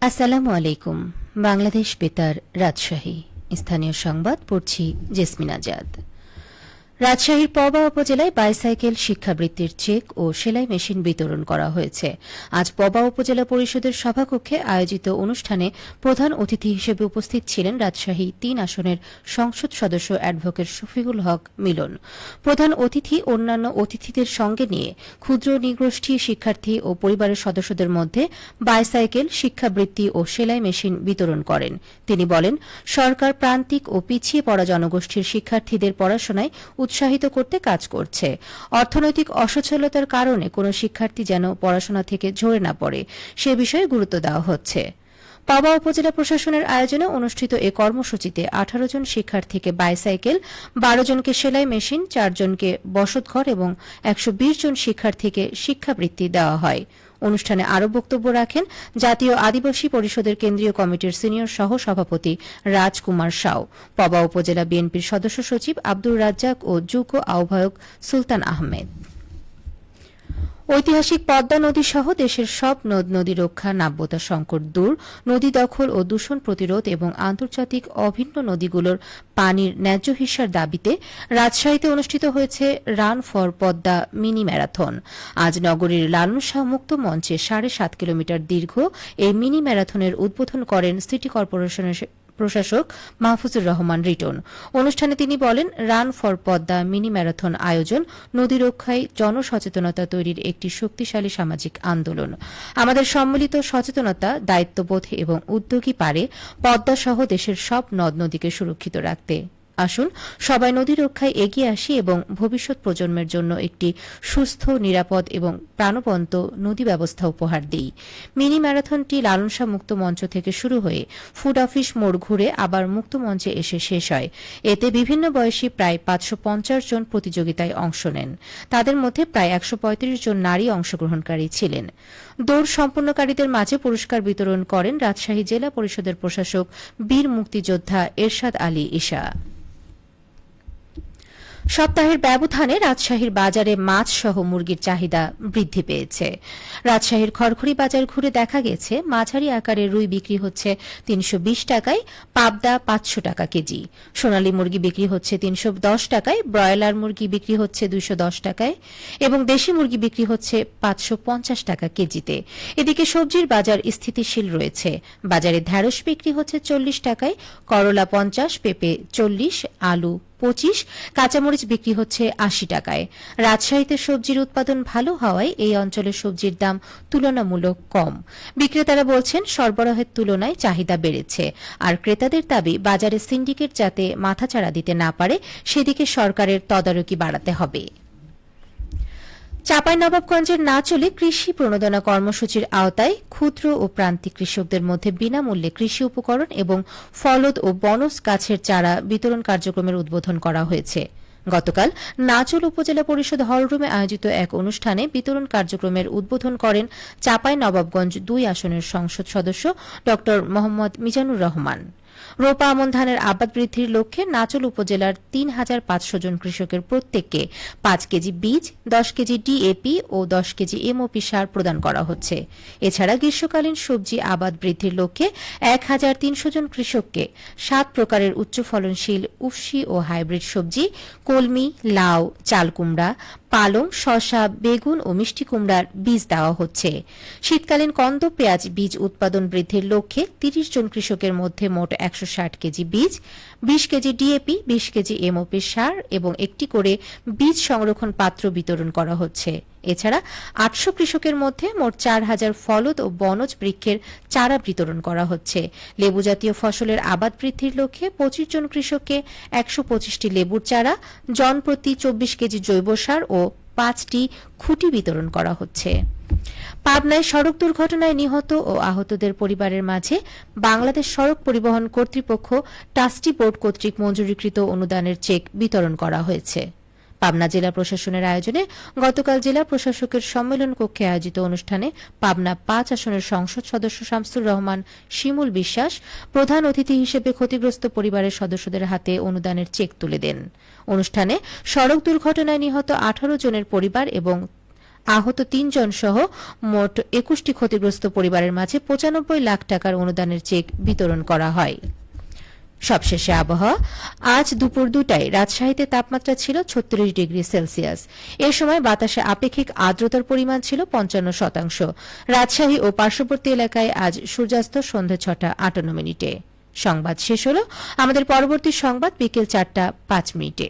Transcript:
আসসালামু আলাইকুম। বাংলাদেশ বেতার রাজশাহী স্থানীয় সংবাদ পড়ছি জেসমিন আজাদ। রাজশাহীর পবা উপজেলায় বাইসাইকেল শিক্ষাবৃত্তির চেক ও সেলাই মেশিন বিতরণ করা হয়েছে। আজ পবা উপজেলা পরিষদের সভাকক্ষে আয়োজিত অনুষ্ঠানে প্রধান অতিথি হিসেবে উপস্থিত ছিলেন রাজশাহী ৩ আসনের সংসদ সদস্য অ্যাডভোকেট শফিকুল হক মিলন। প্রধান অতিথি অন্যান্য অতিথিদের সঙ্গে নিয়ে ক্ষুদ্র নিগোষ্ঠী শিক্ষার্থী ও পরিবারের সদস্যদের মধ্যে বাইসাইকেল শিক্ষাবৃত্তি ও সেলাই মেশিন বিতরণ করেন। তিনি বলেন, সরকার প্রান্তিক ও পিছিয়ে পড়া জনগোষ্ঠীর শিক্ষার্থীদের পড়াশোনায় উৎসাহিত করতে কাজ করছে। অর্থনৈতিক অসচ্ছলতার কারণে কোনো শিক্ষার্থী যেন পড়াশোনা থেকে ঝরে না পড়ে সে বিষয়ে গুরুত্ব দেওয়া হচ্ছে। পবা উপজেলা প্রশাসনের আয়োজনে অনুষ্ঠিত এ কর্মসূচিতে 18 জন শিক্ষার্থীকে বাইসাইকেল, 12 জনকে সেলাই মেশিন, 4 জনকে বসতঘর এবং 120 জন শিক্ষার্থীকে শিক্ষাবৃত্তি দেওয়া হয়। অনুষ্ঠানে আরও বক্তব্য রাখেন জাতীয় আদিবাসী পরিষদের কেন্দ্রীয় কমিটির সিনিয়র সহ সভাপতি রাজকুমার সাউ, পবা উপজেলা বিএনপির সদস্য সচিব আব্দুর রাজ্জাক ও যুগ্ম আহ্বায়ক সুলতান আহমেদ। ঐতিহাসিক পদ্মা নদী সহ দেশের সব নদ নদী রক্ষা, নাব্যতা সংকট দূর, নদী দখল ও দূষণ প্রতিরোধ এবং আন্তর্জাতিক অভিন্ন নদীগুলোর পানির ন্যায্য হিস্যার দাবিতে রাজশাহীতে অনুষ্ঠিত হয়েছে run for Padma mini marathon. আজ নগরীর লালন শাহ মুক্ত মঞ্চে 7.5 কিলোমিটার দীর্ঘ এই মিনি ম্যারাথনের উদ্বোধন করেন সিটি কর্পোরেশনের প্রশাসক মাহফুজুর রহমান রিটন। অনুষ্ঠানে তিনি বলেন, run for Padma mini marathon আয়োজন নদী রক্ষায় জনসচেতনতা তৈরির একটি শক্তিশালী সামাজিক আন্দোলন। আমাদের সম্মিলিত সচেতনতা, দায়িত্ববোধ এবং উদ্যোগী পারে পদ্মা সহ দেশের সব নদ নদীকে সুরক্ষিত রাখতে। আসুন সবাই নদী রক্ষায় এগিয়ে আসি এবং ভবিষ্যৎ প্রজন্মের জন্য একটি সুস্থ, নিরাপদ এবং প্রাণবন্ত নদী ব্যবস্থা উপহার দিই। মিনি ম্যারাথনটি লালন শাহ মুক্ত মঞ্চ থেকে শুরু হয়ে ফুড অফিস মোড় ঘুরে আবার মুক্ত মঞ্চে এসে শেষ হয়। এতে বিভিন্ন বয়সী প্রায় 550 জন প্রতিযোগিতায় অংশ নেন। তাদের মধ্যে প্রায় 135 জন নারী অংশগ্রহণকারী ছিলেন। দৌড় সম্পন্নকারীদের মাঝে পুরস্কার বিতরণ করেন রাজশাহী জেলা পরিষদের প্রশাসক বীর মুক্তিযোদ্ধা এরশাদ আলী ঈশা। সপ্তাহের ব্যবধানে রাজশাহীর বাজারে মাছ সহ মুরগির চাহিদা বৃদ্ধি পেয়েছে। রাজশাহীর খড়খড়ি বাজার ঘুরে দেখা গেছে মাঝারি আকারের রুই বিক্রি হচ্ছে 320 টাকায়, পাবদা 500 টাকা কেজি, সোনালী মুরগি বিক্রি হচ্ছে 310 টাকায়, ব্রয়লার মুরগি বিক্রি হচ্ছে 210 টাকায় এবং দেশি মুরগি বিক্রি হচ্ছে 550 টাকা কেজিতে। এদিকে সবজির বাজার স্থিতিশীল রয়েছে। বাজারে ঢেঁড়স বিক্রি হচ্ছে 40 টাকায়, করলা 50, পেঁপে 40, আলু 25, কাঁচামরিচ বিক্রি হচ্ছে 80 টাকায়। রাজশাহীতে সবজির উৎপাদন ভালো হওয়ায় এই অঞ্চলের সবজির দাম তুলনামূলক কম। বিক্রেতারা বলছেন, সরবরাহের তুলনায় চাহিদা বেড়েছে। আর ক্রেতাদের দাবি, বাজারে সিন্ডিকেট যাতে মাথাচাড়া দিতে না পারে সেদিকে সরকারের তদারকি বাড়াতে হবে। চাঁপাইনবাবগঞ্জের নাচলে কৃষি প্রণোদনা কর্মসূচির আওতায় ক্ষুদ্র ও প্রান্তিক কৃষকদের মধ্যে বিনামূল্যে কৃষি উপকরণ এবং ফলদ ও বনজ গাছের চারা বিতরণ কার্যক্রমের উদ্বোধন করা হয়েছে। গতকাল নাচল উপজেলা পরিষদ হলরুমে আয়োজিত এক অনুষ্ঠানে বিতরণ কার্যক্রমের উদ্বোধন করেন চাঁপাইনবাবগঞ্জ 2 আসনের সংসদ সদস্য ড মোহাম্মদ মিজানুর রহমান। রোপা আমন ধানের আবাদ বৃদ্ধির লক্ষ্যে নাচল উপজেলার 3500 জন কৃষকের প্রত্যেককে 5 কেজি বীজ, 10 কেজি ডিএপি ও 10 কেজি এমওপি সার প্রদান করা হচ্ছে। এছাড়া গ্রীষ্মকালীন সবজি আবাদ বৃদ্ধির লক্ষ্যে 1300 জন কৃষককে 7 প্রকারের উচ্চ ফলনশীল উফশি ও হাইব্রিড সবজি, কলমি, লাউ, চালকুমড়া, পালং, শসা, বেগুন ও মিষ্টি কুমড়ার বীজ দেওয়া হচ্ছে। শীতকালীন কন্দ পেঁয়াজ বীজ উৎপাদন বৃদ্ধির লক্ষ্যে 30 জন কৃষকের মধ্যে মোট 160 কেজি বীজ, 20 কেজি ডিএপি, 20 কেজি এমওপি সার এবং একটি করে বীজ সংরক্ষণ পাত্র বিতরণ করা হচ্ছে। এছাড়া 800 কৃষকের মধ্যে মোট 4000 ফলদ ও বনজ বৃক্ষের চারা বিতরণ করা হচ্ছে। লেবু জাতীয় ফসলের আবাদ বৃদ্ধির লক্ষ্যে 25 জন কৃষককে 125টি লেবুর চারা, জনপ্রতি 24 কেজি জৈব সার ও 5টি খুঁটি বিতরণ করা হচ্ছে। পাবনায় সড়ক দুর্ঘটনায় নিহত ও আহতদের পরিবারের মাঝে বাংলাদেশ সড়ক পরিবহন কর্তৃপক্ষ ট্রাস্টি বোর্ড কর্তৃক মঞ্জুরিকৃত অনুদানের চেক বিতরণ করা হয়েছে। পাবনা জেলা প্রশাসনের আয়োজনে গতকাল জেলা প্রশাসকের সম্মেলন কক্ষে আয়োজিত অনুষ্ঠানে পাবনা 5 আসনের সংসদ সদস্য শামসুর রহমান শিমুল বিশ্বাস প্রধান অতিথি হিসেবে ক্ষতিগ্রস্ত পরিবারের সদস্যদের হাতে অনুদানের চেক তুলে দেন। অনুষ্ঠানে সড়ক দুর্ঘটনায় নিহত 18 জনের পরিবার এবং আহত ৩ জন সহ মোট ২১টি ক্ষতিগ্রস্ত পরিবারের মাঝে ৯৫ লাখ টাকার অনুদানের চেক বিতরণ করা হয়। সবশেষে আবহাওয়া। আজ দুপুর ২টায় রাজশাহীতে তাপমাত্রা ছিল ৩৬ ডিগ্রি সেলসিয়াস। এ সময় বাতাসে আপেক্ষিক আর্দ্রতার পরিমাণ ছিল ৫৫%। রাজশাহী ও পার্শ্ববর্তী এলাকায় আজ সূর্যাস্ত সন্ধ্যে ৬টা ৫৮ মিনিটে। সংবাদ শেষ হল। আমাদের পরবর্তী সংবাদ বিকেল ৪টা ৫ মিনিটে।